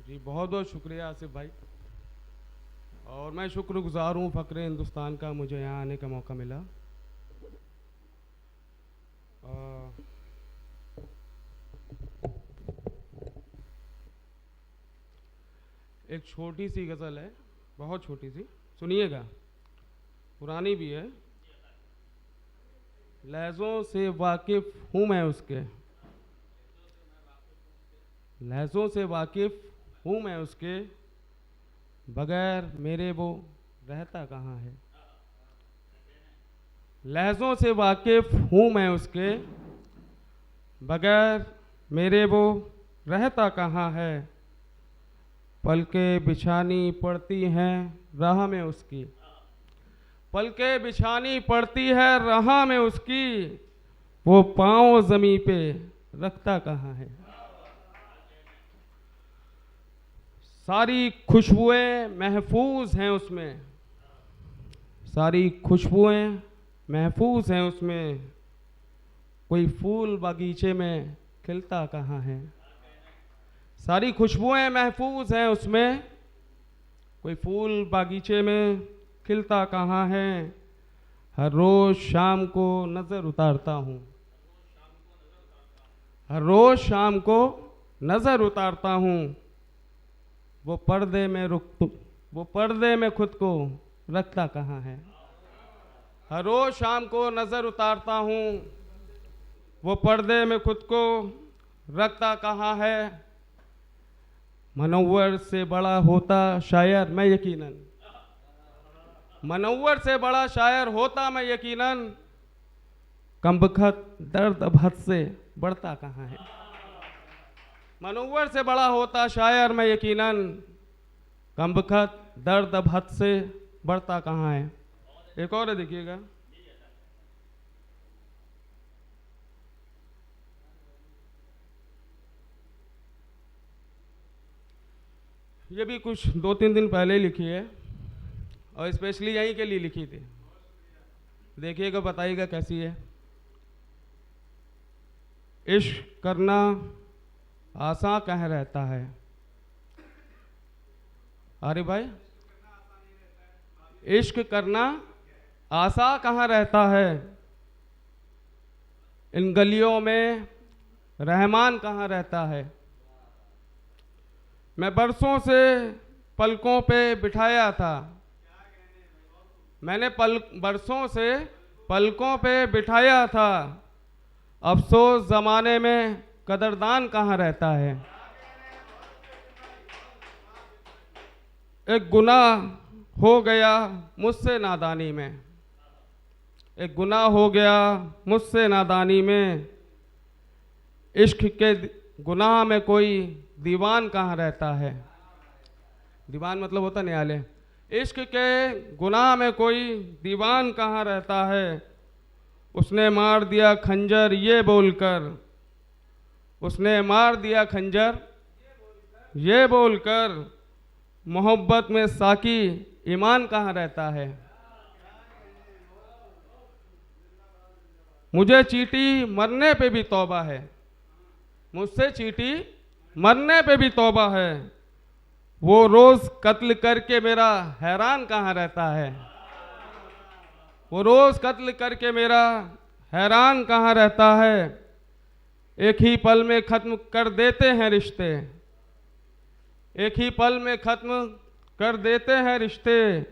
जी बहुत बहुत शुक्रिया आसिफ भाई। और मैं शुक्रगुजार हूँ फ़क्र हिंदुस्तान का, मुझे यहाँ आने का मौका मिला। अ, एक छोटी सी गज़ल है, बहुत छोटी सी, सुनिएगा, पुरानी भी है। लहज़ों से वाकिफ़ हूँ मैं उसके, लहज़ों से वाकिफ़ हूँ मैं उसके, बगैर मेरे वो रहता कहाँ है। लहज़ों से वाकिफ़ हूँ मैं उसके, बगैर मेरे वो रहता कहाँ है। पलकें बिछानी पड़ती हैं राह में उसकी, पलकें बिछानी पड़ती है राह में उसकी, वो पाँव ज़मीं पे रखता कहाँ है। सारी खुशबुएं महफूज हैं उसमें, सारी खुशबुएं महफूज हैं उसमें, कोई फूल बगीचे में खिलता कहाँ है। सारी खुशबुएं महफूज हैं उसमें, कोई फूल बागीचे में खिलता कहाँ है। हर रोज़ शाम को नज़र उतारता हूँ, हर रोज़ शाम को नज़र उतारता हूँ, वो पर्दे में वो पर्दे में खुद को रखता कहाँ है। हर रोज़ शाम को नज़र उतारता हूँ, वो पर्दे में खुद को रखता कहाँ है। मनव्वर से बड़ा होता शायर मैं यकीनन, मनव्वर से बड़ा शायर होता मैं यकीनन, कमबख्त दर्द अब हद से बढ़ता कहाँ है। मनव्वर से बड़ा होता शायर मैं यकीनन, कमबख्त दर्द अब हद से बढ़ता कहाँ है। एक और है, देखिएगा। ये भी कुछ 2-3 दिन पहले ही लिखी है और स्पेशली यहीं के लिए लिखी थी। देखिएगा, बताइएगा कैसी है। इश्क करना आसान कहाँ रहता है। अरे भाई, इश्क करना आसान कहाँ रहता है, इन गलियों में रहमान कहाँ रहता है। मैं बरसों से पलकों पे बिठाया था, मैंने बरसों से पलकों पे बिठाया था, अफसोस ज़माने में कदरदान कहाँ रहता है। एक गुनाह हो गया मुझसे नादानी में, एक गुनाह हो गया मुझसे नादानी में, इश्क के गुनाह में कोई दीवान कहाँ रहता है। दीवान मतलब होता न्यायालय। इश्क के गुनाह में कोई दीवान कहाँ रहता है। उसने मार दिया खंजर ये बोलकर, उसने मार दिया खंजर ये बोलकर, मोहब्बत में साकी ईमान कहाँ रहता है। मुझे चीटी मरने पे भी तौबा है, मुझसे चीटी मरने पे भी तौबा है, वो रोज़ कत्ल करके मेरा हैरान कहाँ रहता है। वो रोज़ कत्ल करके मेरा हैरान कहाँ रहता है। एक ही पल में ख़त्म कर देते हैं रिश्ते, एक ही पल में ख़त्म कर देते हैं रिश्ते,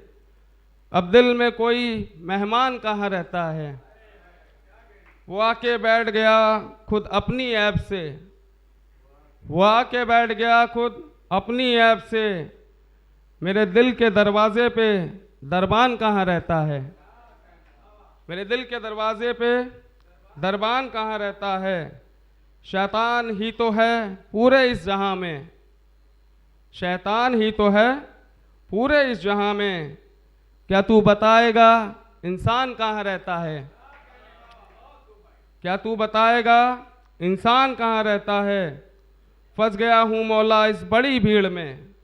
अब दिल में कोई मेहमान कहाँ रहता है। वो आके बैठ गया खुद अपनी ऐब से, वो आके बैठ गया खुद अपनी ऐब से, मेरे दिल के दरवाजे पे दरबान कहाँ रहता है। मेरे दिल के दरवाजे पे दरबान कहाँ रहता है। शैतान ही तो है पूरे इस जहां में, शैतान ही तो है पूरे इस जहां में, क्या तू बताएगा इंसान कहाँ रहता है। क्या तू बताएगा इंसान कहाँ रहता है। फंस गया हूँ मौला इस बड़ी भीड़ में,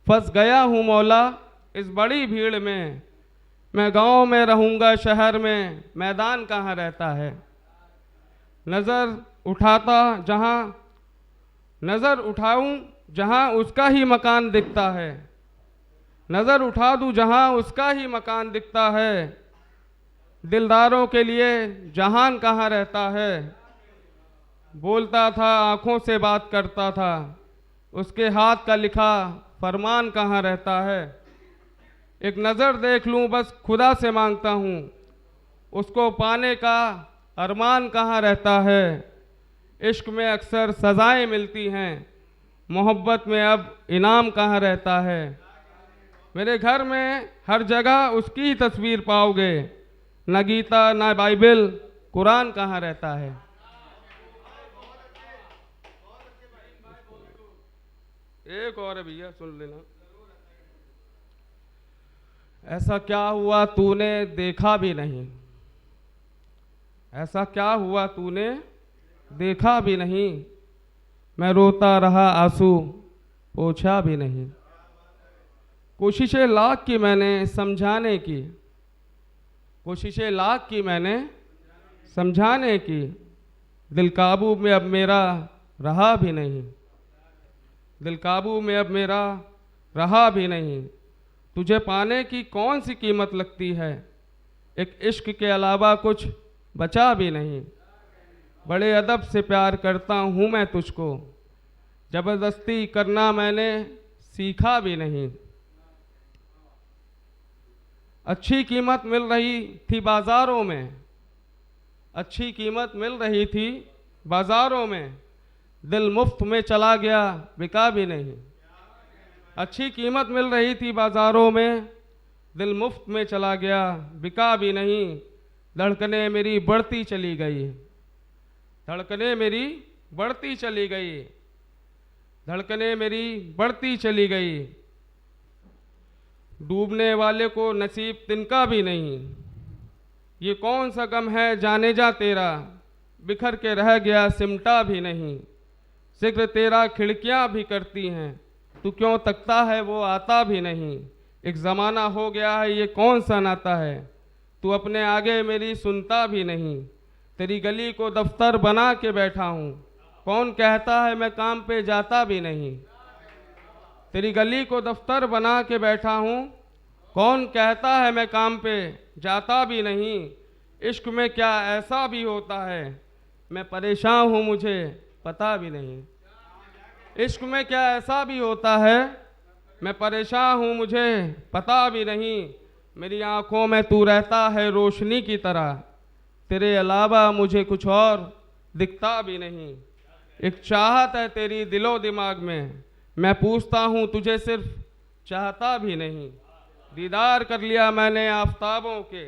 फंस गया हूँ मौला इस बड़ी भीड़ में, मैं गांव में रहूँगा शहर में मैदान कहाँ रहता है। नज़र उठाता जहाँ, नज़र उठाऊँ जहाँ उसका ही मकान दिखता है, नज़र उठा दूँ जहाँ उसका ही मकान दिखता है। दिलदारों के लिए जहान कहाँ रहता है। बोलता था आँखों से बात करता था, उसके हाथ का लिखा फरमान कहाँ रहता है। एक नज़र देख लूँ बस खुदा से मांगता हूँ, उसको पाने का अरमान कहाँ रहता है। इश्क में अक्सर सज़ाएं मिलती हैं, मोहब्बत में अब इनाम कहाँ रहता है। मेरे घर में हर जगह उसकी ही तस्वीर पाओगे, न गीता न बाइबल कुरान कहाँ रहता है। एक और है भैया, सुन लेना। ऐसा क्या हुआ तूने देखा भी नहीं, ऐसा क्या हुआ तूने देखा भी नहीं। मैं रोता रहा आंसू पोंछा भी नहीं। कोशिशें लाख की मैंने समझाने की, कोशिशें लाख की मैंने समझाने की। दिल काबू में अब मेरा रहा भी नहीं, दिल काबू में अब मेरा रहा भी नहीं। तुझे पाने की कौन सी कीमत लगती है, एक इश्क के अलावा कुछ बचा भी नहीं। बड़े अदब से प्यार करता हूँ मैं तुझको, ज़बरदस्ती करना मैंने सीखा भी नहीं। अच्छी कीमत मिल रही थी बाज़ारों में, अच्छी कीमत मिल रही थी बाज़ारों में। दिल मुफ्त में चला गया बिका भी नहीं। अच्छी कीमत मिल रही थी बाज़ारों में, दिल मुफ्त में चला गया बिका भी नहीं। धड़कनें मेरी बढ़ती चली गई, धड़कनें मेरी बढ़ती चली गई, धड़कनें मेरी बढ़ती चली गई। डूबने वाले को नसीब तिनका भी नहीं। ये कौन सा गम है जाने जा तेरा, बिखर के रह गया सिमटा भी नहीं। जिक्र तेरा खिड़कियां भी करती हैं, तू क्यों तकता है वो आता भी नहीं। एक ज़माना हो गया है ये कौन सा नाता है, तू अपने आगे मेरी सुनता भी नहीं। तेरी गली को दफ्तर बना के बैठा हूँ, कौन कहता है मैं काम पे जाता भी नहीं। तेरी गली को दफ्तर बना के बैठा हूँ, कौन कहता है मैं काम पे जाता भी नहीं। इश्क में क्या ऐसा भी होता है, मैं परेशान हूँ मुझे पता भी नहीं। इश्क में क्या ऐसा भी होता है, मैं परेशान हूँ मुझे पता भी नहीं। मेरी आँखों में तू रहता है रोशनी की तरह, तेरे अलावा मुझे कुछ और दिखता भी नहीं। एक चाहत है तेरी दिलो दिमाग में, मैं पूछता हूँ तुझे सिर्फ चाहता भी नहीं। दीदार कर लिया मैंने आफताबों के,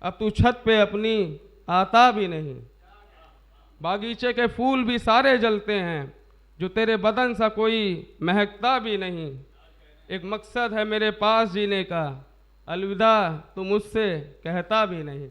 अब तू छत पे अपनी आता भी नहीं। बागीचे के फूल भी सारे जलते हैं, जो तेरे बदन सा कोई महकता भी नहीं। एक मकसद है मेरे पास जीने का, अलविदा तू मुझसे कहता भी नहीं।